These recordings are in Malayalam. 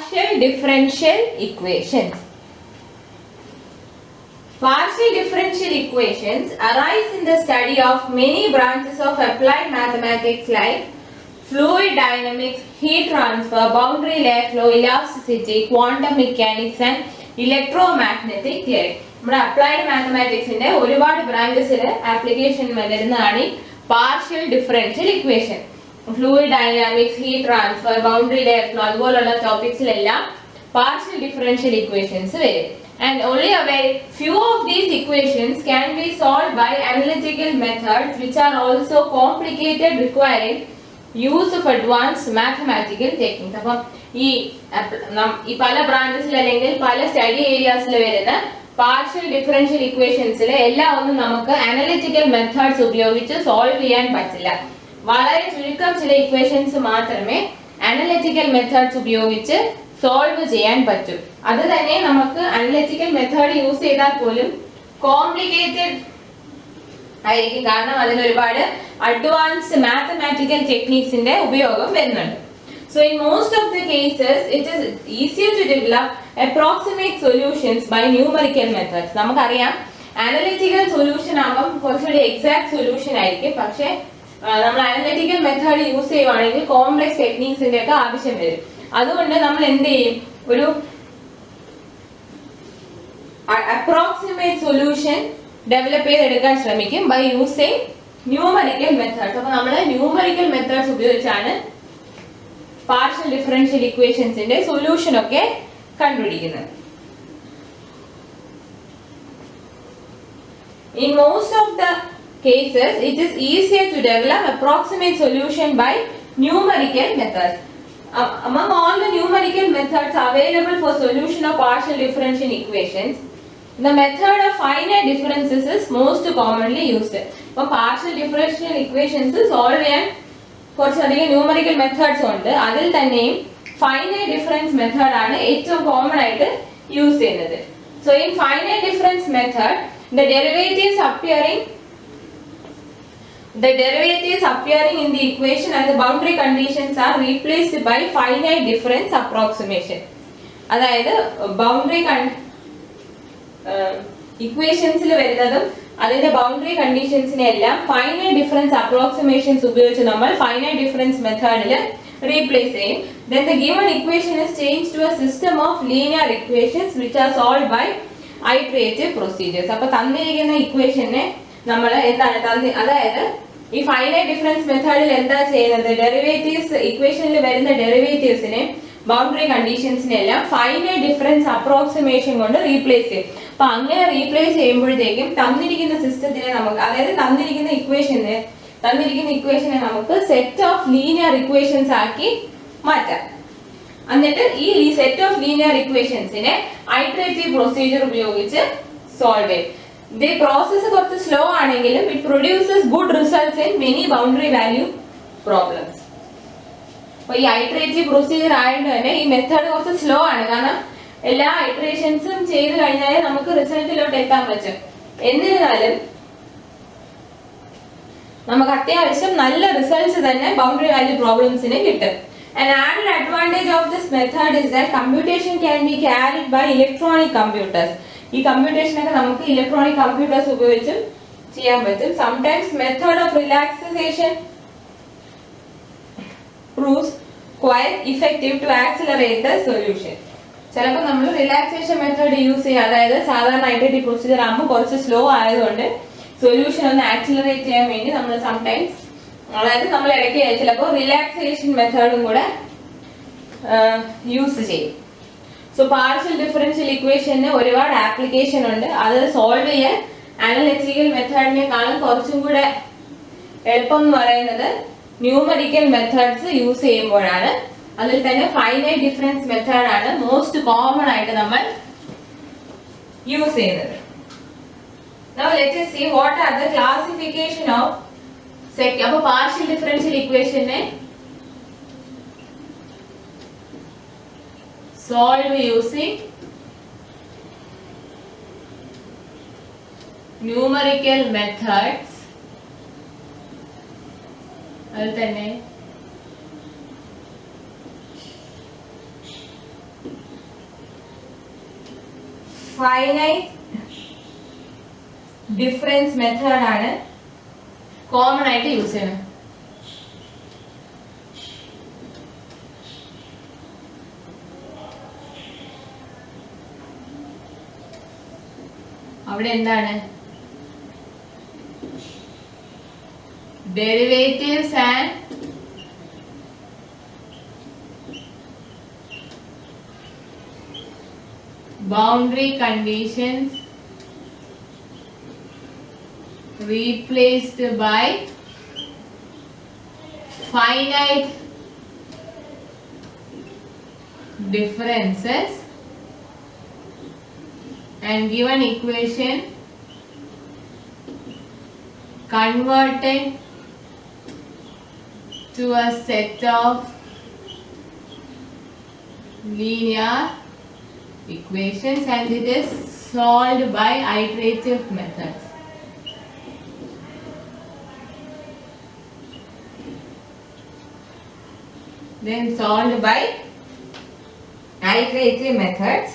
partial differential equations. Partial differential equations arise in the study of many branches of applied mathematics like fluid dynamics, heat transfer, boundary layer flow, elasticity, quantum mechanics and electromagnetic theory. നമ്മുടെ അപ്ലൈഡ് മാത്തമാറ്റിക്സിന്റെ ഒരുപാട് ബ്രാഞ്ചസിൽ ആപ്ലിക്കേഷൻ വരുന്നതാണ് ഈ partial differential equation. Fluid dynamics, heat transfer, boundary layer flow അതുപോലുള്ള ടോപ്പിക്സിലെല്ലാം പാർഷ്യൽ ഡിഫറൻഷ്യൽ ഇക്വേഷൻസ് വരും. And only a very few of these equations can be solved by analytical methods which are also complicated, requiring use of advanced mathematical techniques. അപ്പോൾ ഈ പല ബ്രാഞ്ചസിൽ അല്ലെങ്കിൽ പല സ്റ്റഡി ഏരിയാസിൽ വരുന്ന പാർഷ്യൽ ഡിഫറൻഷ്യൽ ഇക്വേഷൻസിൽ എല്ലാം ഒന്നും നമുക്ക് അനലിറ്റിക്കൽ മെത്തേഡ്സ് ഉപയോഗിച്ച് സോൾവ് ചെയ്യാൻ പറ്റില്ല. വളരെ ചുരുക്കം ചില ഇക്വേഷൻസ് മാത്രമേ അനലിറ്റിക്കൽ മെത്തേഡ്സ് ഉപയോഗിച്ച് സോൾവ് ചെയ്യാൻ പറ്റും. അത് തന്നെ നമുക്ക് അനലിറ്റിക്കൽ മെത്തേഡ് യൂസ് ചെയ്താൽ പോലും കോംപ്ലിക്കേറ്റഡ് ആയിരിക്കും, കാരണം അതിന് ഒരുപാട് അഡ്വാൻസ്ഡ് മാത്തമാറ്റിക്കൽ ടെക്നിക്സിന്റെ ഉപയോഗം വരുന്നുണ്ട്. So in most of the cases it is easier to develop approximate solutions by numerical methods. നമുക്കറിയാം അനലിറ്റിക്കൽ സൊല്യൂഷൻ ആകുമ്പോൾ കുറച്ചുകൂടി എക്സാക്ട് സൊല്യൂഷൻ ആയിരിക്കും, പക്ഷേ നമ്മൾ അനലിറ്റിക്കൽ മെത്തേഡ് യൂസ് ചെയ്യുവാണെങ്കിൽ കോംപ്ലക്സ് ടെക്നിക്സിന്റെ ഒക്കെ ആവശ്യം വരും. അതുകൊണ്ട് നമ്മൾ എന്ത് ചെയ്യും, ഒരു അപ്രോക്സിമേറ്റ് സൊല്യൂഷൻ ഡെവലപ്പ് ചെയ്തെടുക്കാൻ ശ്രമിക്കും ബൈ യൂസിങ് ന്യൂമറിക്കൽ മെത്തേഡ്സ്. അപ്പൊ നമ്മൾ ന്യൂമറിക്കൽ മെത്തേഡ്സ് ഉപയോഗിച്ചാണ് പാർഷ്യൽ ഡിഫറൻഷ്യൽ ഇക്വേഷൻസിന്റെ സൊല്യൂഷൻ ഒക്കെ കണ്ടുപിടിക്കുന്നത്. In most of the cases it is easier to develop approximate solution by numerical methods. Among all the numerical methods available for solution of partial differential equations, the method of finite differences is most commonly used. അപ്പോൾ partial differential equations solve ചെയ്യാൻ കുറച്ചധികം ന്യൂമറിക്കൽ മെത്തേഡ്സ് ഉണ്ട്. അതിൽ തന്നെയും ഫൈനൈറ്റ് ഡിഫറൻസ് മെത്തേഡ് ആണ് ഏറ്റവും കോമൺ ആയിട്ട് യൂസ് ചെയ്യുന്നത്. So in finite difference method the derivatives appearing in the equation and the boundary conditions are replaced by finite difference approximation. അതായത് ബൗണ്ടറി ഇക്വേഷൻസിൽ വരുന്നതും അതിന്റെ ബൗണ്ടറി കണ്ടീഷൻസിനെ എല്ലാം ഫൈനൈറ്റ് ഡിഫറൻസ് അപ്രോക്സിമേഷൻസ് ഉപയോഗിച്ച് നമ്മൾ ഫൈനൈറ്റ് ഡിഫറൻസ് മെത്തേഡിൽ റീപ്ലേസ് ചെയ്യും. Then the given equation is changed to a system of linear equations which are solved by iterative procedures. അപ്പോൾ തന്നിരിക്കുന്ന ഇക്വേഷനെ നമ്മൾ എന്താണ് അതായത് ഈ ഫൈനൈറ്റ് ഡിഫറൻസ് മെത്തേഡിൽ എന്താ ചെയ്യുന്നത്, ഡെറിവേറ്റീവ്സ് ഇക്വേഷനിൽ വരുന്ന ഡെറിവേറ്റീവ്സിനെ ബൗണ്ടറി കണ്ടീഷൻസിനെ എല്ലാം ഫൈനൈറ്റ് ഡിഫറൻസ് അപ്രോക്സിമേഷൻ കൊണ്ട് റീപ്ലേസ് ചെയ്യും. അപ്പൊ അങ്ങനെ റീപ്ലേസ് ചെയ്യുമ്പോഴത്തേക്കും തന്നിരിക്കുന്ന സിസ്റ്റത്തിനെ നമുക്ക്, അതായത് തന്നിരിക്കുന്ന ഇക്വേഷനെ നമുക്ക് സെറ്റ് ഓഫ് ലീനിയർ ഇക്വേഷൻസ് ആക്കി മാറ്റാം. എന്നിട്ട് ഈ സെറ്റ് ഓഫ് ലീനിയർ ഇക്വേഷൻസിനെ ഐറ്ററേറ്റീവ് പ്രൊസീജിയർ ഉപയോഗിച്ച് സോൾവ് ചെയ്യും. ദി പ്രോസസ് കുറച്ച് സ്ലോ ആണെങ്കിലും it produces good results in many boundary value problems. അപ്പൊ ഈ ഐറ്ററേറ്റീവ് പ്രൊസീജിയർ ആയതുകൊണ്ട് തന്നെ ഈ മെത്തേഡ് കുറച്ച് സ്ലോ ആണ്, കാരണം എല്ലാ ഇറ്ററേഷൻസും ചെയ്ത് കഴിഞ്ഞാൽ നമുക്ക് റിസൾട്ടിലോട്ട് എത്താൻ പറ്റും. എന്നിരുന്നാലും നമുക്ക് അത്യാവശ്യം നല്ല റിസൾട്ട്സ് തന്നെ ബൗണ്ടറി വാല്യൂ പ്രോബ്ലംസിന് കിട്ടും. An added advantage of this method is that computation can be carried by electronic computers. ഈ കമ്പ്യൂട്ടേഷൻ ഒക്കെ നമുക്ക് ഇലക്ട്രോണിക് കമ്പ്യൂട്ടേഴ്സ് ഉപയോഗിച്ച് ചെയ്യാൻ പറ്റും. Sometimes method of relaxation proves quite effective to accelerate the solution. ചിലപ്പോൾ നമ്മൾ റിലാക്സേഷൻ മെത്തേഡ് യൂസ് ചെയ്യുക, അതായത് സാധാരണ ഐറ്ററേറ്റീവ് പ്രൊസീജിയർ ആകുമ്പോൾ കുറച്ച് സ്ലോ ആയതുകൊണ്ട് സൊല്യൂഷൻ ഒന്ന് ആക്സിലറേറ്റ് ചെയ്യാൻ വേണ്ടി നമ്മൾ സംടൈംസ്, അതായത് നമ്മൾ ഇടയ്ക്ക് ചിലപ്പോൾ റിലാക്സേഷൻ മെത്തേഡും കൂടെ യൂസ് ചെയ്യും. സോ പാർഷ്യൽ ഡിഫറൻഷ്യൽ ഇക്വേഷന് ഒരുപാട് ആപ്ലിക്കേഷൻ ഉണ്ട്. അത് സോൾവ് ചെയ്യാൻ അനലിറ്റിക്കൽ മെത്തേഡിനെക്കാളും കുറച്ചും കൂടെ എളുപ്പം എന്ന് പറയുന്നത് ന്യൂമറിക്കൽ മെത്തേഡ്സ് യൂസ് ചെയ്യുമ്പോഴാണ്. അതിൽ തന്നെ ഫൈനൈറ്റ് ഡിഫറൻസ് മെത്തേഡാണ് മോസ്റ്റ് കോമൺ ആയിട്ട് നമ്മൾ യൂസ് ചെയ്യുന്നത്. Now let us see what are the classification of അപ്പോൾ പാർഷ്യൽ ഡിഫറൻഷ്യൽ ഇക്വേഷനെ solve using numerical methods. അതിൽ തന്നെ ഫൈനൈറ്റ് ഡിഫറൻസ് മെത്തേഡാണ് കോമൺ ആയിട്ട് യൂസ് ചെയ്യുന്നത്. അവിടെ എന്താണ് derivatives and boundary conditions replaced by finite differences and given equation converted to a set of linear equations and it is solved by iterative methods. Then solved by iterative methods.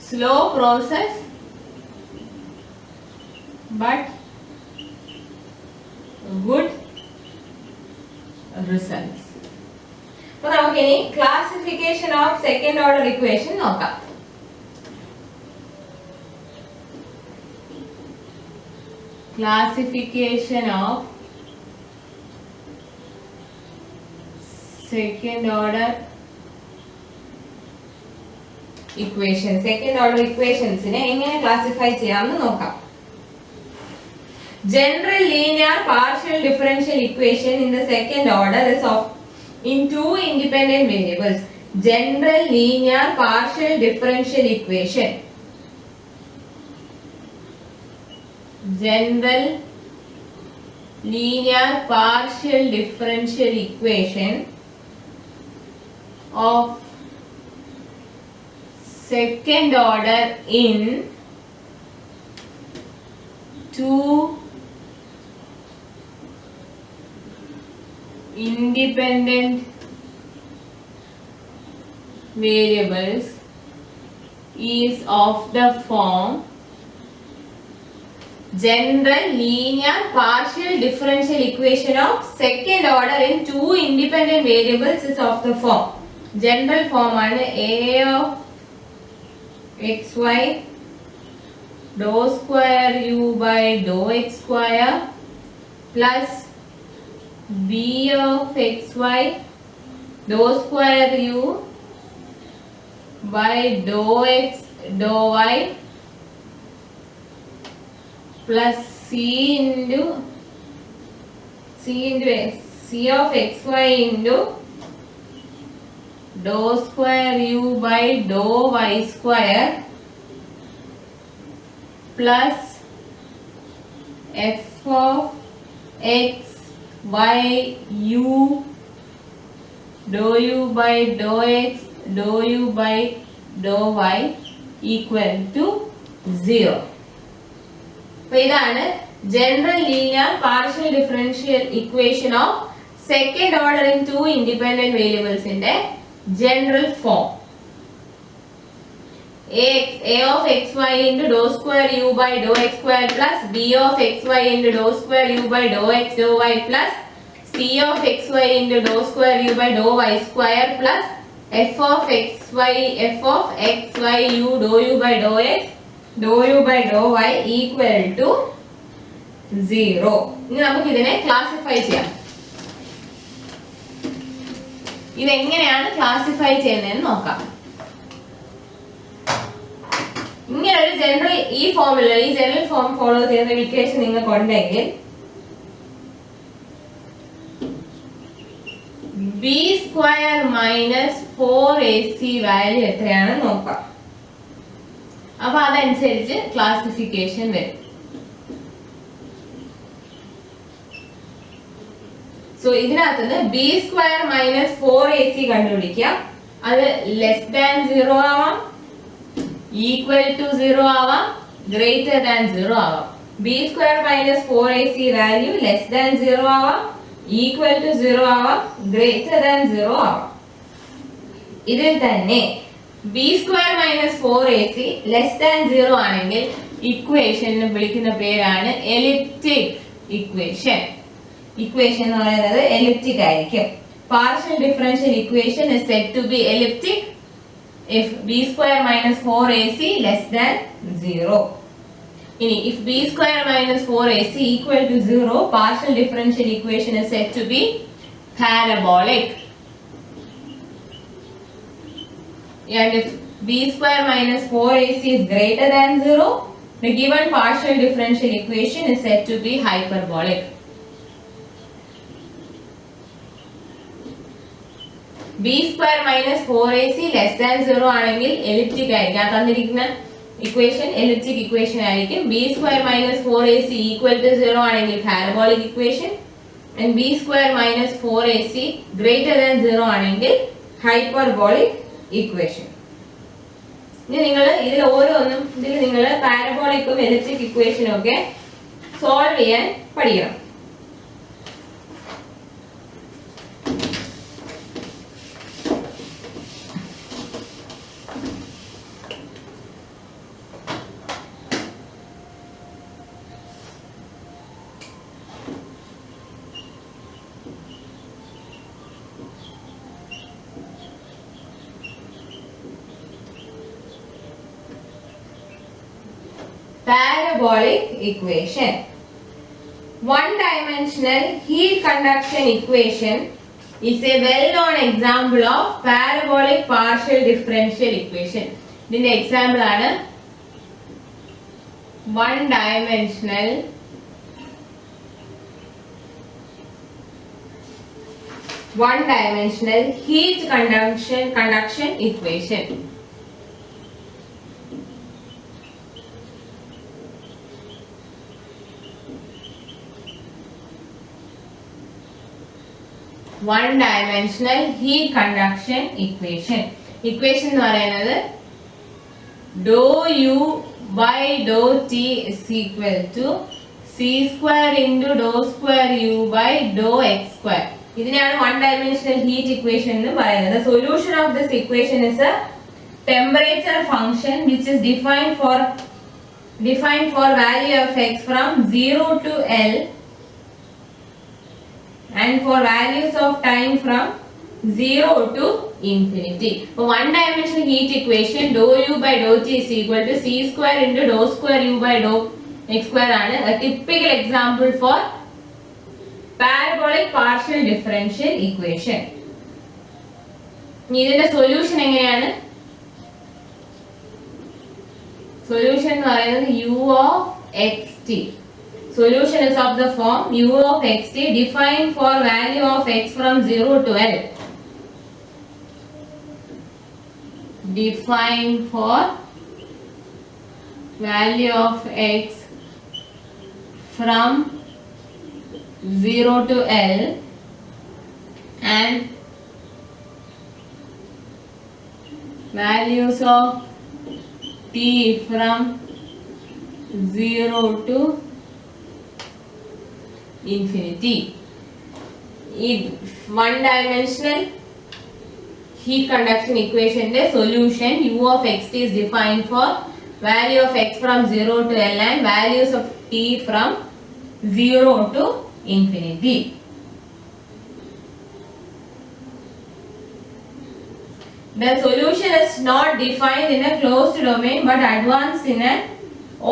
Slow process but good results. അപ്പോൾ നമുക്ക് ഇനി classification of second order equation നോക്കാം. Classification of second order equation. Second order ഇക്വേഷൻസിനെ എങ്ങനെ ക്ലാസിഫൈ ചെയ്യാമെന്ന് നോക്കാം. General linear partial differential equation in the second order is of in two independent variables. General linear partial differential equation. General linear partial differential equation of second order in two independent variables is of the form general linear partial differential equation of second order in two independent variables is of the form. General form ആണ് a of xy dou square u by dou x square plus b of xy dou square u by dou x dou y plus c of xy into dou square u by dou y square plus f of x by u dou u by dou x dou u by dou y equal to 0. അപ്പോൾ ഇതാണ് general linear partial differential equation of second order in two independent variables ന്റെ general form. a of xy into dou square u by dou x square plus b of xy into dou square u by dou x dou y plus c of xy into dou square u by dou y square plus f of xy u dou u by dou x dou u by dou y equal to 0. ഇനി നമുക്ക് ഇതിനെ ക്ലാസിഫൈ ചെയ്യാം. ഇതെങ്ങനെയാണ് ക്ലാസിഫൈ ചെയ്യുന്നതെന്ന് നോക്കാം. ഇങ്ങനെ ഒരു ജനറൽ ഈ ജനറൽ ഫോം ഫോളോ ചെയ്യുന്ന ഇക്വേഷൻ നിങ്ങൾക്ക് ഉണ്ടെങ്കിൽ b square minus 4ac value എത്രയാണെന്ന് നോക്കാം. അപ്പൊ അതനുസരിച്ച് ക്ലാസിഫിക്കേഷൻ വരും. സോ ഇതിനകത്തുനിന്ന് b സ്ക്വയർ മൈനസ് 4ac കണ്ടുപിടിക്കാം. അത് ലെസ് ദാൻ 0 ആവാം, ഈക്വൽ ടു 0 ആവാം, ഗ്രേറ്റർ ദാൻ 0 ആവാം. b square minus 4ac value less than 0 ആവാം, ഈക്വൽ ടു 0 ആവാം, ഗ്രേറ്റർ ദാൻ 0 ആവാം. ഇതിൽ തന്നെ b square minus 4ac less than 0 ആണെങ്കിൽ ഇക്വേഷനെ വിളിക്കുന്ന പേരാണ് എലിപ്റ്റിക് ഇക്വേഷൻ. ഇക്വേഷൻ എന്ന് പറയുന്നത് എലിപ്റ്റിക് ആയിരിക്കും. Partial differential equation is said to be elliptic if b square minus 4ac less than 0. ഇനി if b square minus 4ac equal to 0, partial differential equation is said to be parabolic. And if b square minus 4ac is greater than 0, the given partial differential equation is said to be hyperbolic. b square minus 4ac less than 0 ആണെങ്കിൽ elliptic ആയിരിക്കും. ആ തന്നിരിക്കുന്ന ഇക്വേഷൻ എലിപ്റ്റിക് ഇക്വേഷൻ ആയിരിക്കും. b square minus 4ac equal to 0 ആണെങ്കിൽ parabolic equation, and b square minus 4ac greater than 0 ആണെങ്കിൽ hyperbolic equation. ഇനി നിങ്ങൾ ഇതിൽ ഓരോന്നും ഇതിൽ നിങ്ങൾ പാരബോളിക്കും എലിപ്റ്റിക് ഇക്വേഷനും ഒക്കെ സോൾവ് ചെയ്യാൻ പഠിക്കണം. Parabolic equation. One-dimensional heat conduction equation is a well-known example of parabolic partial differential equation. ഇതിന്റെ എക്സാമ്പിൾ ആണ് one-dimensional heat conduction equation. One-dimensional heat conduction equation. Equation എന്ന് പറയുന്നത് dou u by dou t is equal to c square into dou square u by dou x square. ഇതിനെയാണ് one-dimensional heat equation എന്ന് പറയുന്നത്. The solution of this equation is a temperature function which is defined for value of x from 0 to L and for values of time from 0 to infinity. For one-dimensional heat equation, dou u by dou t is equal to c square into dou square u by dou x square ആണ് a typical example for parabolic partial differential equation. ഇതിന്റെ സൊല്യൂഷൻ എങ്ങനെയാണ്? സൊല്യൂഷൻ എന്ന് പറയുന്നത് u of xt. Solution is of the form u of xt defined for value of x from 0 to L. Defined for value of x from 0 to L and values of t from 0 to infinity. One-dimensional heat conduction equation the solution u of xt is defined for value of x from 0 to L and values of t from 0 to infinity. The solution is not defined in a closed domain but advanced in an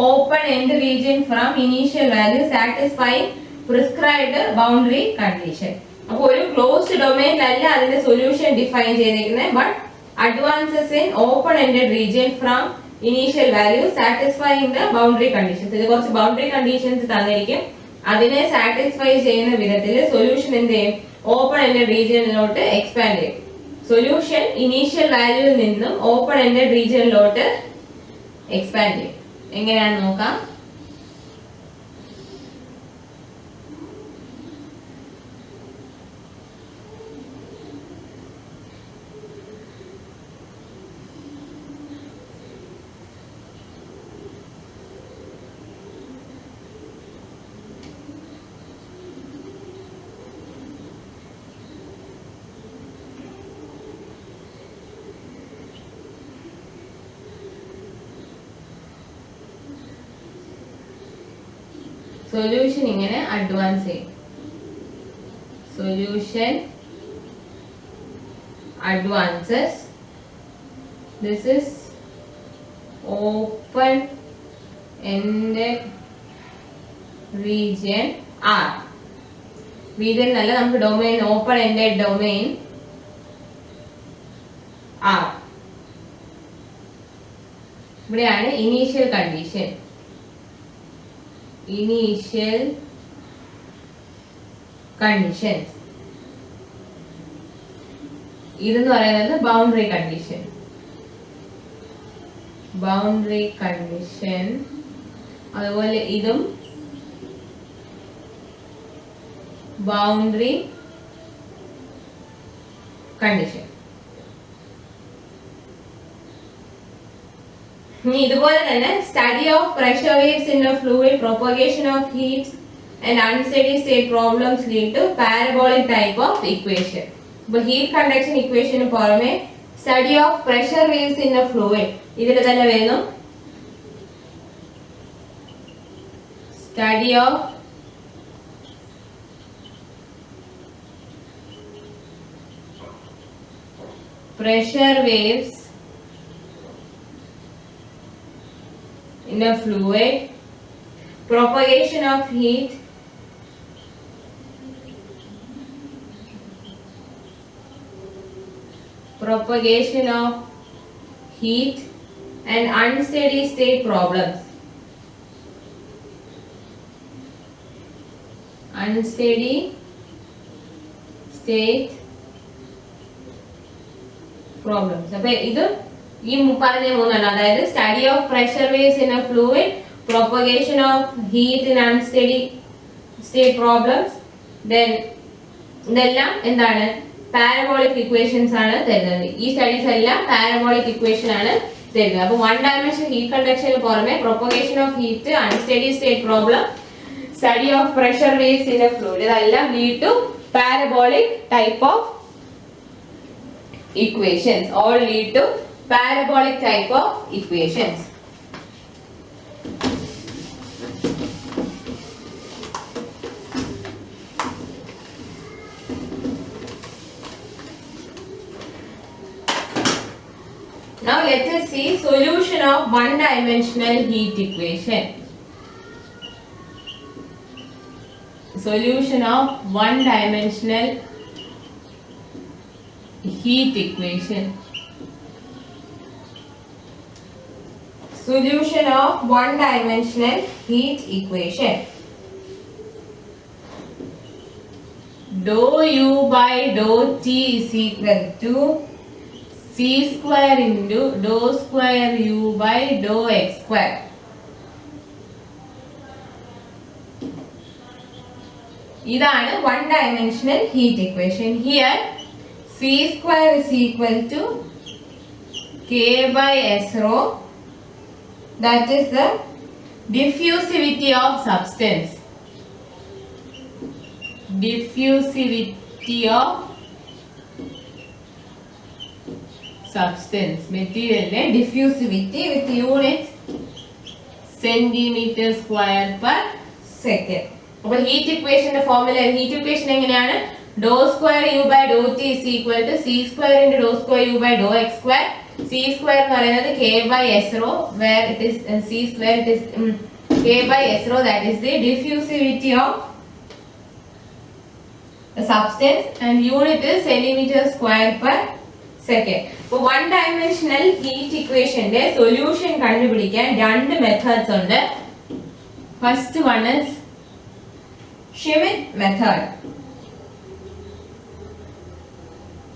open-end region from initial value satisfying prescribed boundary condition. അപ്പോൾ ഒരു ക്ലോസ്ഡ് ഡൊമൈനിലല്ല അതിന്റെ സൊല്യൂഷൻ ഡിഫൈൻ ചെയ്തിരിക്കുന്നത്, but advances in open ended region from initial value satisfying the boundary conditions. ഇത് കുറച്ച് ബൗണ്ടറി കണ്ടീഷൻസ് തന്നിരിക്കും, അതിനെ സാറ്റിസ്ഫൈ ചെയ്യുന്ന വിധത്തിൽ സൊല്യൂഷൻ എന്ത് ചെയ്യും? ഓപ്പൺ എൻഡഡ് റീജിയനിലോട്ട് എക്സ്പാൻഡ് ചെയ്യും. സൊല്യൂഷൻ ഇനീഷ്യൽ വാല്യൂവിൽ നിന്നും ഓപ്പൺ എൻഡഡ് റീജിയനിലോട്ട് എക്സ്പാൻഡ് ചെയ്യും. എങ്ങനെയാണെന്ന് നോക്കാം. സൊല്യൂഷൻ ഇങ്ങനെ അഡ്വാൻസ് ചെയ്യും. Solution advances. This is open ended region R. region nalla namukku domain open ended domain R. ഇവിടെയാണ് ഇനീഷ്യൽ കണ്ടീഷൻ. ഇനീഷ്യൽ കണ്ടീഷൻസ് ഇതെന്ന് പറയുന്നത് ബൗണ്ടറി കണ്ടീഷൻ. Boundary condition. അതുപോലെ ഇതും ബൗണ്ടറി കണ്ടീഷൻ. ഇനി ഇതുപോലെ തന്നെ study of pressure waves in a fluid, propagation of heat and unsteady state problems lead to parabolic type of equation. ഇപ്പോൾ ഹീറ്റ് കണ്ടക്ഷൻ ഇക്വേഷന് പുറമെ study of pressure waves in a fluid ഇതിൽ തന്നെ വരുന്നു. Study of pressure waves in a fluid, propagation of heat and unsteady state problems. Unsteady state problems. അപ്പോൾ ഇത് ഈ പറഞ്ഞ മൂന്നെണ്ണം, അതായത് study of pressure waves in a fluid, propagation of heat in unsteady state problems, then ഇതെല്ലാം എന്താണ് പാരബോളിക് ഇക്വേഷൻസ് ആണ് തരുന്നത്. ഈ സ്റ്റഡീസ് എല്ലാം പാരബോളിക് ഇക്വേഷൻ ആണ് തരുന്നത്. അപ്പോൾ വൺ ഡയമെൻഷൻ ഹീറ്റ് കണ്ടക്ഷന് പുറമെ propagation of heat, unsteady state problem, study of pressure waves in a fluid, ഇതെല്ലാം lead to parabolic type of equations. All lead to parabolic type of equations. Now let us see solution of one dimensional heat equation. Solution of one dimensional heat equation. Solution of one dimensional heat equation. Dou u by dou t is equal to c square into dou square u by dou x square. ഇതാണ് one dimensional heat equation. Here C square is equal to K by S rho, that is the diffusivity of substance. Diffusivity of substance. Material diffusivity with unit centimeter square per second. അപ്പോൾ ഹീറ്റ് ഇക്വേഷന്റെ ഫോർമുല, ഹീറ്റ് ഇക്വേഷൻ എങ്ങനെയാണ്? dou square u by dou t is equal to c square into dou square u by dou x square. C square എന്ന് പറയുന്നത് k by s rho, where it is c square, it is k by s rho, that is the diffusivity of the substance, and unit is centimeter square per second. So one dimensional heat equation ന്റെ solution കണ്ടുപിടിക്കാൻ രണ്ട് methods ഉണ്ട്. First one is Schmidt method.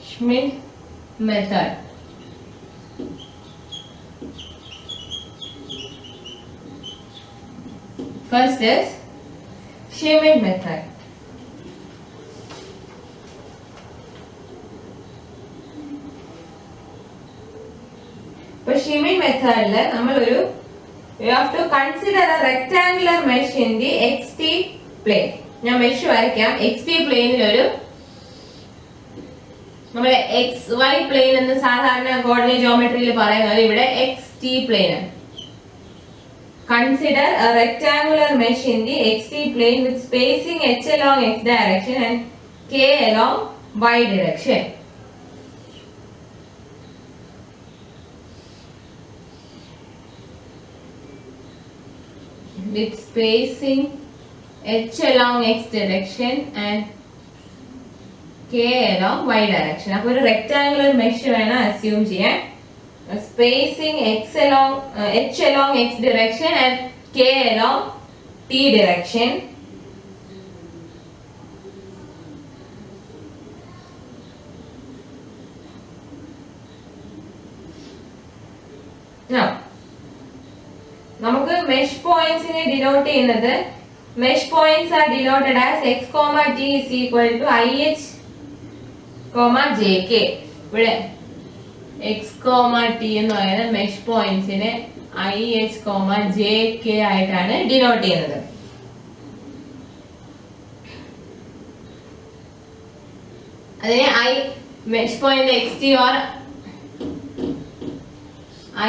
Schmidt method. First is Schmidt method. For Schmidt method we have to consider a rectangular mesh in the XT plane. Now mesh varikam XT plane നമ്മളെ XY plane എന്ന് സാധാരണ കോർഡിനേറ്റ് ജോമെട്രിയിൽ പറയുന്നത് ഇവിടെ XT plane ആണ്. Consider a rectangular mesh in the xy plane with spacing h along x direction and k along y direction. With spacing h along x direction and k along y direction. അപ്പോൾ ഒരു rectangular mesh വേണം assume ചെയ്യാൻ. Spacing h along x direction and k along t direction. Now, നമുക്ക് mesh points നെ denote ചെയ്യുന്നത് mesh points are denoted as x, t is equal to ih, jk. ഇവിടെ x, t എന്ന് പറയുന്ന mesh points നെ ih, jk ആയിട്ടാണ് denote ചെയ്യുന്നത്. അതിനെ mesh point xt or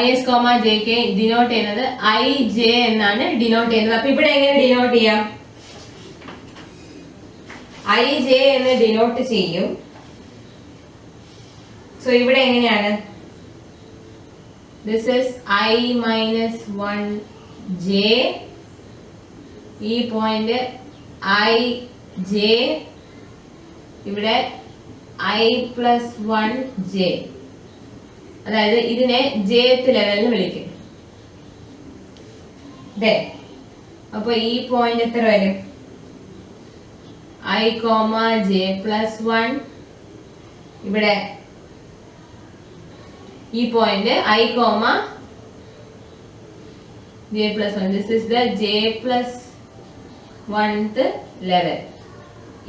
is, jk denote ചെയ്യുന്നത് ij എന്നാണ് denote ചെയ്യുന്നത്. അപ്പോൾ ഇവിടെ എങ്ങനെ denote ചെയ്യാം? ij എന്ന് denote ചെയ്യും. സോ ഇവിടെ എങ്ങനെയാണ്? This is I minus 1j. ഈ പോയിന്റ് ij, ഇവിടെ I plus 1j. അതായത് ഇതിനെ jth ലെവലിൽ വിളിക്കും. അപ്പൊ ഈ പോയിന്റ് എത്ര വരും? I, j plus 1. ഇവിടെ ഈ point I, j plus 1. This is the j plus 1th level.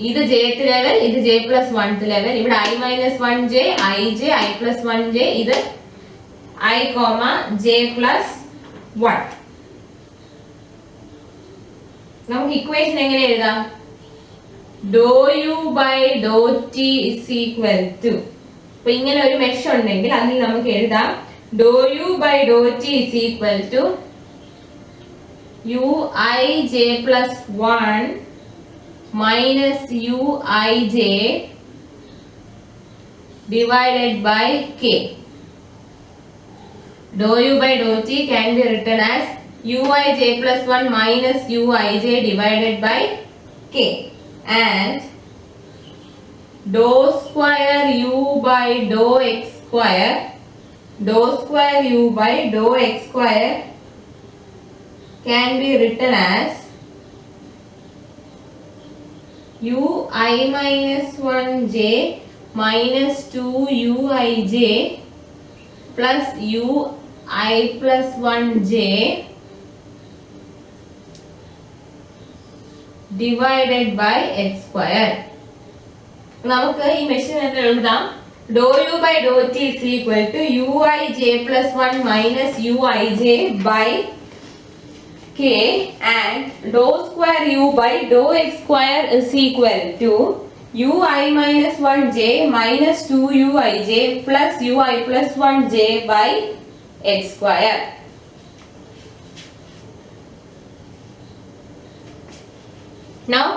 ഇത് jth ലെവൽ, ഇത് j plus 1th ലെവൽ. ഇവിടെ I minus 1j, ij, I plus 1j, ഇത് I, j plus 1. നമുക്ക് ഇക്വേഷൻ എങ്ങനെ എഴുതാം? dou u by dou t is equal to. അപ്പോൾ ഇങ്ങനെ ഒരു മെഷ് ഉണ്ടെങ്കിൽ അതിൽ നമുക്ക് എഴുതാം dou u by dou t is equal to uij plus 1 minus uij divided by k. Dou u by dou t can be written as uij plus 1 minus uij divided by k, and dou square u by dou x square, dou square u by dou x square can be written as ui minus 1j minus 2uij plus ui plus 1j divided by x square. നമുക്ക് ഈ മെഷീൻ എന്ന് എഴുതാം dou u by dou t is equal to uij plus 1 minus uij by k, and dou square u by dou x square is equal to ui minus 1j minus 2uij plus ui plus 1j by x square. Now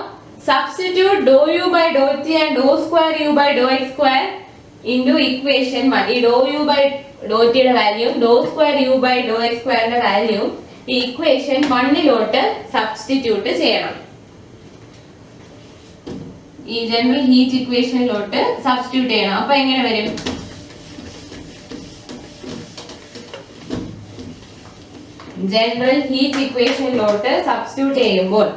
substitute dou u by dou t and dou square u by dou x square into equation 1. ഈ dou u by dou t യുടെ value, dou square u by dou x square ന്റെ വാല്യൂ ഈ ഇക്വേഷൻ 1 സബ്സ്റ്റിറ്റ്യൂട്ട് ചെയ്യണം. ഈ ജനറൽ ഹീറ്റ് ഇക്വേഷനിലോട്ട് സബ്സ്റ്റിറ്റ്യൂട്ട് ചെയ്യണം. അപ്പോൾ എങ്ങനെ വരും? ജനറൽ ഹീറ്റ് ഇക്വേഷനിലോട്ട് സബ്സ്റ്റിറ്റ്യൂട്ട് ചെയ്യുമ്പോൾ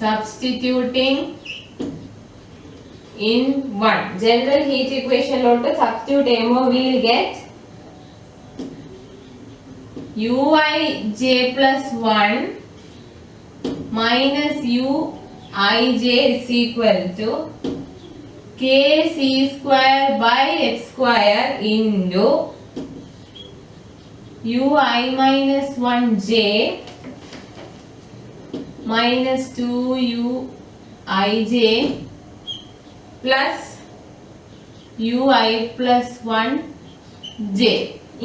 substituting in 1 general heat equation lote substitute cheyumbol we will get uij plus 1 minus uij is equal to kc square by x square into ui minus 1j minus 2uij plus ui plus 1 J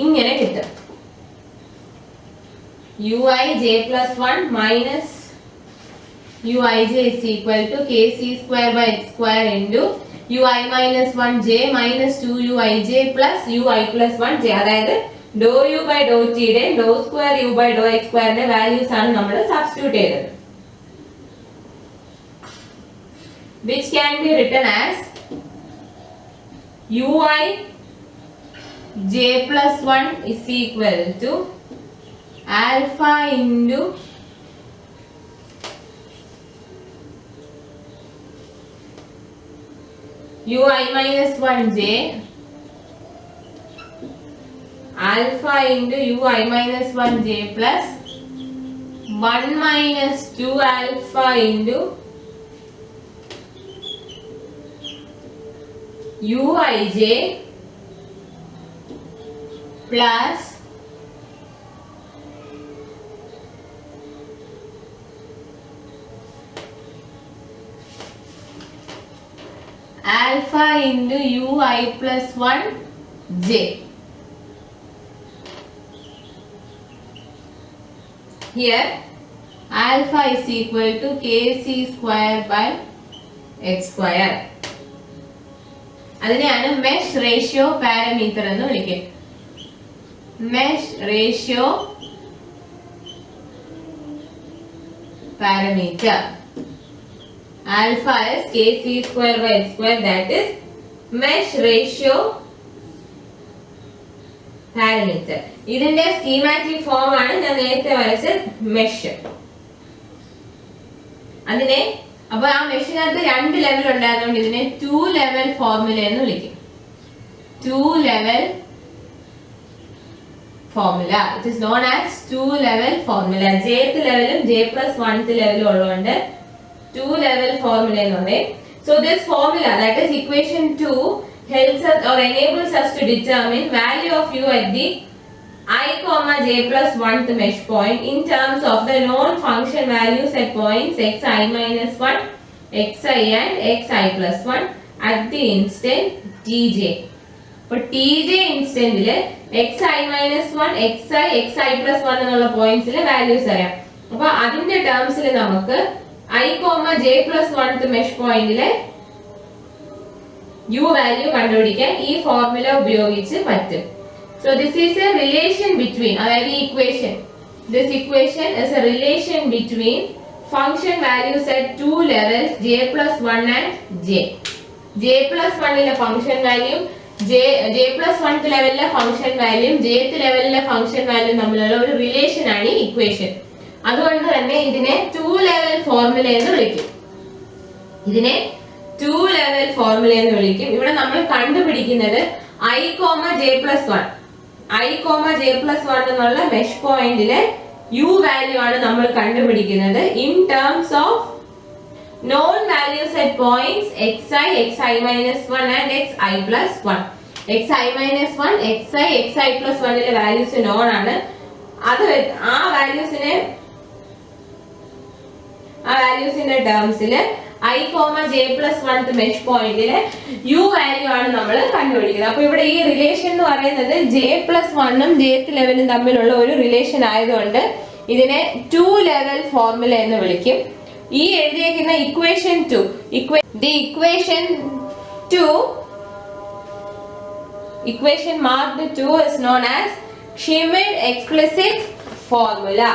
ഇങ്ങനെ കിട്ടും. ui j plus 1 minus uij is equal to kc square by x square into ui minus 1j minus 2uij plus ui plus 1j. അതായത് dou u by dou t യുടെ dou square u by dou x square ന്റെ വാല്യൂസ് ആണ് നമ്മൾ സബ്സ്റ്റിറ്റ്യൂട്ട് ചെയ്തത്. Which can be written as ui j plus 1 is equal to alpha into ui minus 1j alpha into ui minus 1j plus 1 minus 2 alpha into uij plus alpha into ui plus 1j. Here alpha is equal to kc square by x square. അതിനെയാണ് മെഷ് റേഷ്യോ പാരാമീറ്റർ എന്ന് വിളിക്കുന്നത്. Mesh ratio parameter. Alpha is kc square by x square, that is mesh ratio parameter. ഇതിന്റെ സ്കീമാറ്റിക് ഫോം ആണ് ഞാൻ നേരത്തെ വരച്ച മെഷ്. അതിനെ അപ്പോൾ ആ മെഷിനകത്ത് രണ്ട് ലെവൽ ഉണ്ടായതുകൊണ്ട് ഇതിനെ 2 ലെവൽ ഫോർമുല എന്ന് വിളിക്കും. 2 level formula. It is known as 2 level formula. jth ലെവലും j plus 1th ലെവലും ഉള്ളതുകൊണ്ട് 2 level formula എന്ന് പറയും. So this formula, that is equation 2, helps us or enables us to determine value of u at the I comma j plus 1th mesh point in terms of the known function values at points xi minus 1, xi and xi plus 1 at the instant tj. അപ്പോൾ tj ഇൻസ്റ്റന്റില് xi minus 1, xi plus 1 എന്നുള്ള പോയിന്റ്സിലെ വാല്യൂസ് അറിയാം. അപ്പോൾ അതിന്റെ ടേംസിൽ നമുക്ക് I comma j plus 1th mesh പോയിന്റിലെ u വാല്യൂ കണ്ടുപിടിക്കാൻ ഈ ഫോർമുല ഉപയോഗിച്ച് പറ്റും. So this is a relation between, അതായത് ഈ equation, this equation is a relation between function values at 2 levels j plus 1 and j. j plus 1 ലെ function value, j plus 1th ലെവലിലെ function value, jth ലെവലിലെ function value തമ്മിലുള്ള ഒരു റിലേഷൻ ആണ് ഈ ഇക്വേഷൻ. അതുകൊണ്ട് തന്നെ ഇതിനെ 2 ലെവൽ ഫോർമുല എന്ന് വിളിക്കും. ഇതിനെ 2 ലെവൽ ഫോർമുല എന്ന് വിളിക്കും. ഇവിടെ നമ്മൾ കണ്ടുപിടിക്കുന്നത് I, j plus 1. I, j plus 1 എന്നുള്ള മെഷ് പോയിന്റിലെ u വാല്യൂ ആണ് നമ്മൾ കണ്ടുപിടിക്കുന്നത് in terms of known values at points xi, xi minus 1 and xi plus 1. xi minus 1, xi plus 1 ലെ വാല്യൂസ് known ആണ്. അത് ആ വാല്യൂസിനെ വാല്യൂസിന്റെ ടേംസിൽ I, j plus 1th mesh പോയിന്റിലെ u വാല്യൂ ആണ് നമ്മൾ കണ്ടുപിടിക്കുന്നത്. അപ്പോൾ ഇവിടെ ഈ റിലേഷൻ എന്ന് പറയുന്നത് j plus 1 ഉം jth ലെവലും തമ്മിലുള്ള ഒരു റിലേഷൻ ആയതുകൊണ്ട് ഇതിനെ 2 ലെവൽ ഫോർമുല എന്ന് വിളിക്കും. ഈ എഴുതിയിരിക്കുന്ന equation 2, equation marked 2 is known as Schmidt explicit formula.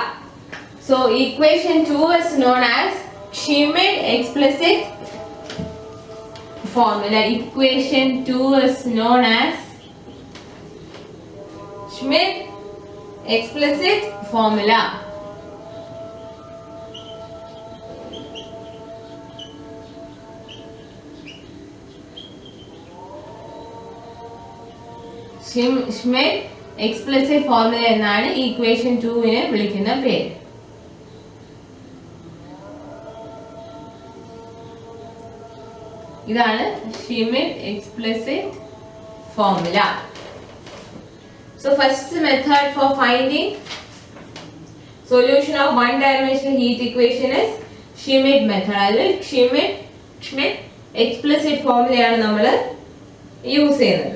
So equation 2 is known as Schmidt explicit formula. Equation 2 is known as Schmidt explicit formula. Schmidt explicit formula എന്നാണ് equation 2-നെ വിളിക്കുന്ന പേര്. ഇതാണ് Schmidt explicit formula. So first method for finding solution of one-dimensional heat equation is Schmidt method. അതിൽ Schmidt explicit formula ആണ് നമ്മൾ യൂസ് ചെയ്യുന്നത്.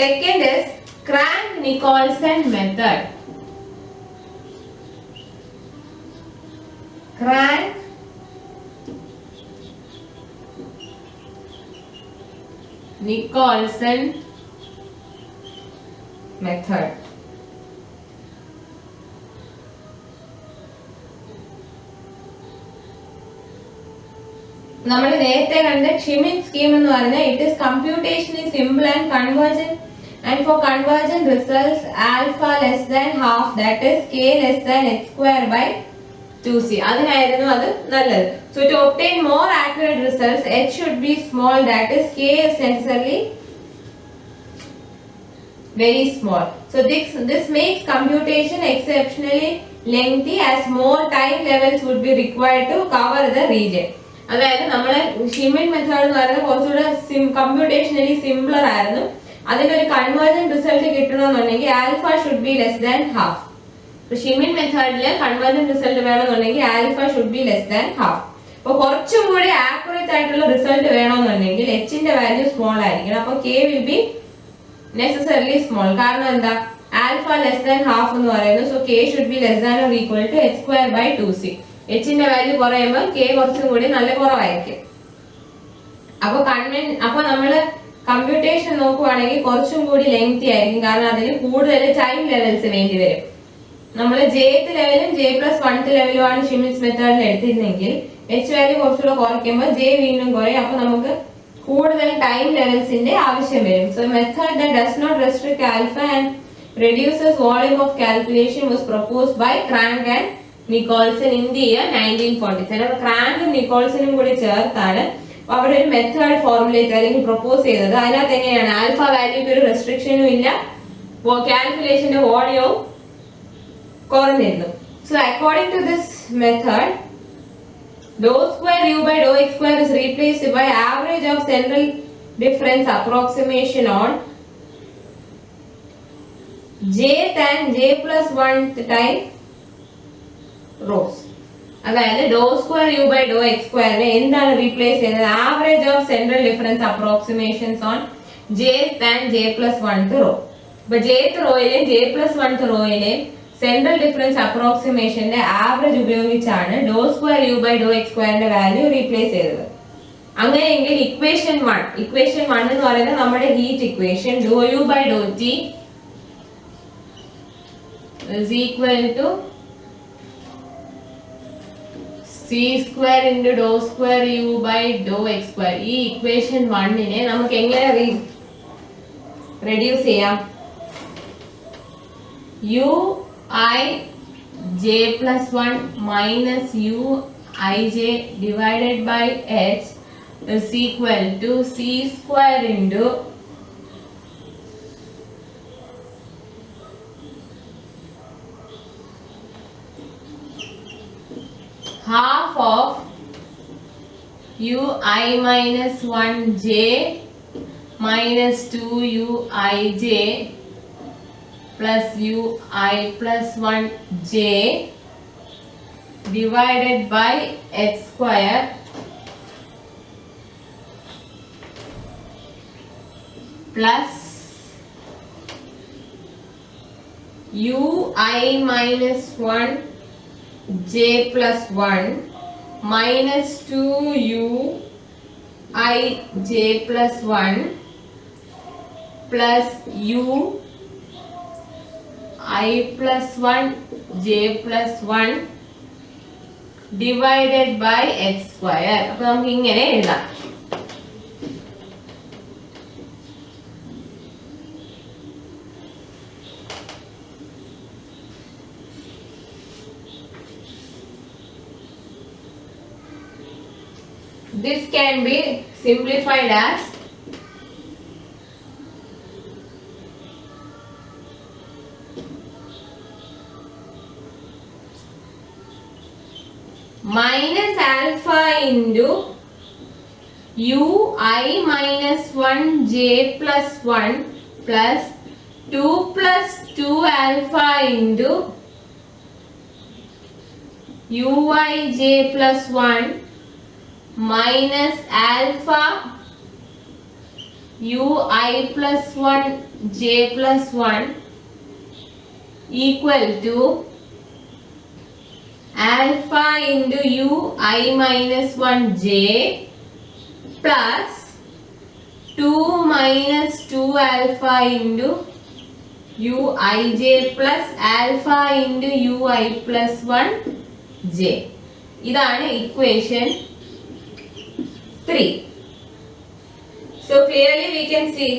Second is Crank-Nicolson method. Crank-Nicolson method. നമ്മൾ നേരത്തെ കണ്ട ഷിമിറ്റ് സ്കീം എന്ന് പറഞ്ഞാൽ it is computationally simple and convergent, and for convergent results alpha less than half, that is k less than h square by 2c. അതിനായിരുന്നു അത് നല്ലത്. So to obtain more accurate results h should be small, that is k is necessarily very small. So this makes computation exceptionally lengthy as more time levels would be required to cover the region. അതായത് നമ്മളെ ഷിമിറ്റ് മെത്തേഡ് എന്ന് പറയുന്നത് കുറച്ചുകൂടെ കമ്പ്യൂട്ടേഷനലി സിംപ്ലർ ആയിരുന്നു. അതിനൊരു കൺവേർജന്റ് റിസൾട്ട് കിട്ടണമെന്നുണ്ടെങ്കിൽ alpha should be less than half. Schmidt മെത്തേഡിൽ കൺവേർജന്റ് റിസൾട്ട് വേണമെന്നുണ്ടെങ്കിൽ alpha should be less than half. അപ്പോൾ കുറച്ചും കൂടി ആക്യുറേറ്റ് ആയിട്ടുള്ള റിസൾട്ട് വേണമെന്നുണ്ടെങ്കിൽ എച്ചിന്റെ വാല്യൂ സ്മോൾ ആയിരിക്കണം. അപ്പോൾ k will be necessarily small. കാരണം എന്താ, ആൽഫ ലെസ് ദാൻ ഹാഫ് എന്ന് പറയുന്നത്. So k should be less than or equal to h square by 2c. എച്ചിന്റെ വാല്യൂ കുറയുമ്പോൾ കെ കുറച്ചും കൂടി നല്ല കുറവായിരിക്കും. അപ്പൊ നമ്മള് കമ്പ്യൂട്ടേഷൻ നോക്കുവാണെങ്കിൽ കുറച്ചും കൂടി ലെങ്തി ആയിരിക്കും. കാരണം അതിന് കൂടുതൽ ടൈം ലെവൽസ് വേണ്ടി വരും. നമ്മൾ jth ലെവലും j+1th ലെവലുമാണ് ഷിമിറ്റ്സ് മെത്തേഡിൽ എടുത്തിരുന്നെങ്കിൽ എച്ച് വാല്യൂ കുറച്ചുകൂടെ കുറയ്ക്കുമ്പോൾ ജെ വീണ്ടും കുറയും. അപ്പൊ നമുക്ക് കൂടുതൽ ടൈം ലെവൽസിന്റെ ആവശ്യം വരും. So method that does not restrict alpha and reduces volume of calculation was proposed by Crank and Nicolson in the year 1947. അപ്പോൾ ക്രാങ്കും നിക്കോൾസനും കൂടി ചേർത്താണ് അവിടെ ഒരു മെത്തേഡ് ഫോർമുലേറ്റ് അല്ലെങ്കിൽ പ്രൊപ്പോസ് ചെയ്തത്. അതിനകത്ത് എങ്ങനെയാണ് ആൽഫ വാല്യൂക്ക് ഒരു റെസ്ട്രിക്ഷനും ഇല്ല, കാൽക്കുലേഷന്റെ വോളിയവും കുറഞ്ഞിരുന്നു. So according to this method dou square u by dou x square is replaced by average of central difference approximation on jth and j+1th time rows. അതായത് dou square u by dou x സ്ക്വയറിനെ എന്താണ് റീപ്ലേസ് ചെയ്യുന്നത്, average of central difference approximations on jth and j+1th row. അപ്പൊ jth റോയിലെയും j+1th റോയിലെയും സെൻട്രൽ ഡിഫറൻസ് അപ്രോക്സിമേഷന്റെ ആവറേജ് ഉപയോഗിച്ചാണ് dou square u by dou x സ്ക്വയറിന്റെ വാല്യൂ റീപ്ലേസ് ചെയ്തത്. അങ്ങനെയെങ്കിൽ ഇക്വേഷൻ 1 എന്ന് പറയുന്നത് നമ്മുടെ heat equation dou u by dou t is equal to c square into dou square u by dou x square. ഈ ഇക്വേഷൻ 1നെ നമുക്ക് എങ്ങനെ റെഡ്യൂസ് ചെയ്യാം? u I j plus 1 minus u I j divided by h is equal to c square into half of u I minus 1 j minus 2 u I j plus u I plus 1 j divided by h square plus u I minus 1 j plus 1 minus 2 u I j plus 1 plus u I plus 1 j plus 1 divided by h square. അപ്പോൾ നമുക്ക് ഇങ്ങനെ എഴുതാം. This can be simplified as minus alpha into u I minus 1 j plus 1 plus 2 plus 2 alpha into u I j plus 1 minus alpha ui plus 1 j plus 1 equal to alpha into ui minus 1 j plus 2 minus 2 alpha into uij plus alpha into ui plus 1 j. ഇതാണ് equation 3. So clearly we can see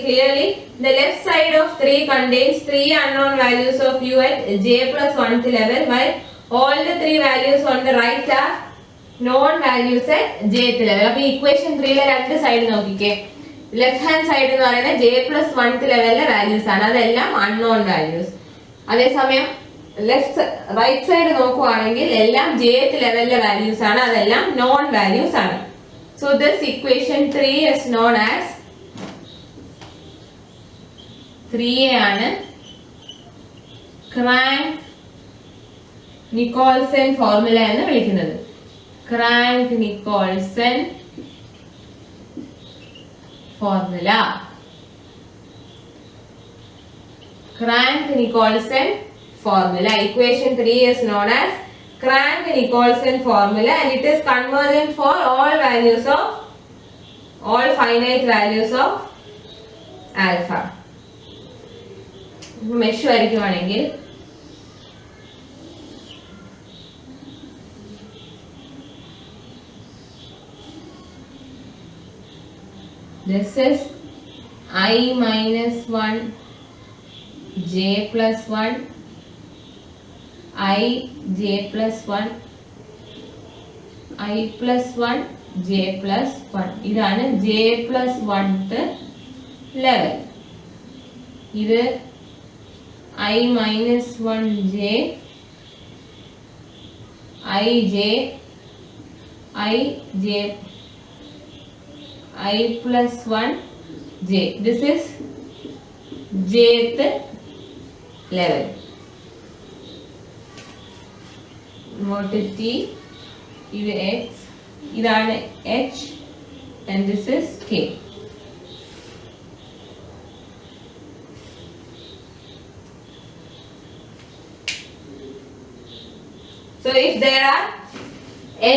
the left side of 3 contains 3 unknown values of u at j plus 1th level, while all the 3 values on the right are known values at jth level. അപ്പോൾ equation 3 ലെ രണ്ട് സൈഡ് നോക്കിക്കേ. ലെഫ്റ്റ് ഹാൻഡ് സൈഡ് എന്ന് പറയുന്നത് j plus 1th ലെവലിലെ വാല്യൂസ് ആണ്, അതെല്ലാം അൺനോൺ വാല്യൂസ്. അതേസമയം റൈറ്റ് സൈഡ് നോക്കുവാണെങ്കിൽ എല്ലാം jth ലെവലിലെ വാല്യൂസ് ആണ്, അതെല്ലാം നോൺ വാല്യൂസ് ആണ്. So this equation 3 is known as 3a ആണ് ക്രാങ്ക്-നിക്കോൾസൺ ഫോർമുല എന്ന് വിളിക്കുന്നത്. Crank-Nicholson formula. Crank-Nicolson formula. Equation 3 is known as Crank-Nicolson formula, and it is convergent for all finite values of alpha. Mesh വരയ്ക്കുവാണെങ്കിൽ this is I minus 1 j plus 1 I j plus 1 I plus 1 j plus 1. ഇതാണ് j plus 1th level. ഇത് I minus 1 j I j I plus 1 j. This is jth level. What is t? This is x. This is h, and this is k. So if there are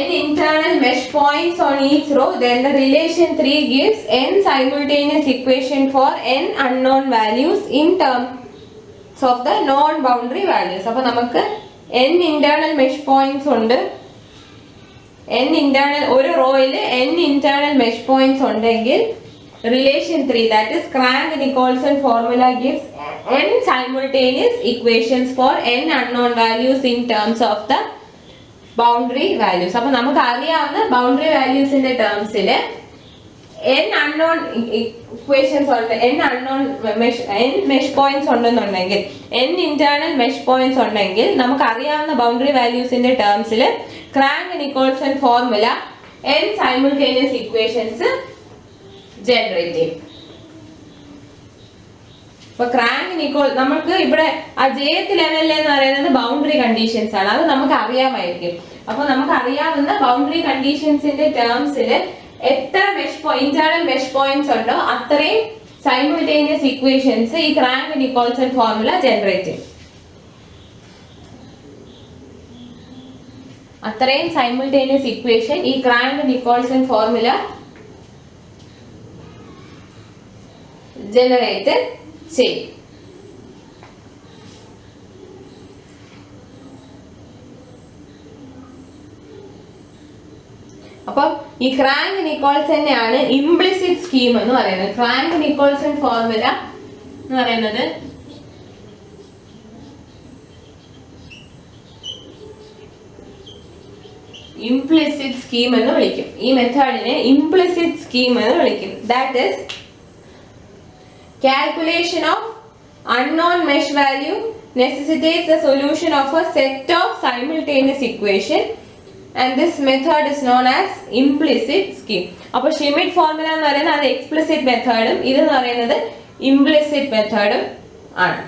n internal mesh points on each row, then the relation 3 gives n simultaneous equation for n unknown values in terms of the non-boundary values. അപ്പോൾ നമുക്ക് n internal mesh points ഉണ്ട്. ഒരു റോയിൽ n internal mesh points ഉണ്ടെങ്കിൽ relation 3, that is Crank-Nicolson formula, gives n simultaneous equations for n unknown values in terms of the boundary values. അപ്പോൾ നമുക്ക് അറിയാവുന്ന ബൗണ്ടറി വാല്യൂസിന്റെ ടേംസിൽ n unknown equations ഉണ്ട്, n mesh points ഉണ്ടെന്നുണ്ടെങ്കിൽ, n internal mesh points ഉണ്ടെങ്കിൽ നമുക്ക് അറിയാവുന്ന ബൗണ്ടറി വാല്യൂസിന്റെ ടേംസിൽ Crank-Nicolson formula n simultaneous equations generate ചെയ്യും. അപ്പൊ നമുക്ക് ഇവിടെ ആ jth ലെവലിൽ എന്ന് പറയുന്നത് ബൗണ്ടറി കണ്ടീഷൻസ് ആണ്, അത് നമുക്ക് അറിയാമായിരിക്കും. അപ്പൊ നമുക്ക് അറിയാവുന്ന ബൗണ്ടറി കണ്ടീഷൻസിന്റെ ടേംസിൽ എത്ര ഇന്റേണൽ മെഷ് പോയിന്റ്സ് ഉണ്ടോ അത്രയും സൈമിൾട്ടേനിയസ് ഇക്വേഷൻസ് ഈ Crank-Nicolson ഫോർമുല ജനറേറ്റ് ചെയ്യും. അത്രയും സൈമിൾട്ടേനിയസ് ഇക്വേഷൻ ഈ Crank-Nicolson ഫോർമുല ജനറേറ്റ് ചെയ്യും. അപ്പം ഈ Crank-Nicolsonനെയാണ് ഇംപ്ലിസിറ്റ് സ്കീം എന്ന് പറയുന്നത്. Crank-Nicolson ഫോർമുല എന്ന് പറയുന്നത് ഇംപ്ലിസിറ്റ് സ്കീം എന്ന് വിളിക്കും. ഈ മെത്തേഡിനെ ഇംപ്ലിസിറ്റ് സ്കീം എന്ന് വിളിക്കും. That is calculation of unknown mesh value necessitates the solution of a set of simultaneous equation, and this method is known as implicit scheme. അപ്പോൾ ഷ്മിറ്റ് ഫോർമുല എന്ന് പറയുന്നത് അത് എക്സ്പ്ലിസിറ്റ് മെത്തേഡും ഇതെന്ന് പറയുന്നത് ഇംപ്ലിസിറ്റ് മെത്തേഡും ആണ്.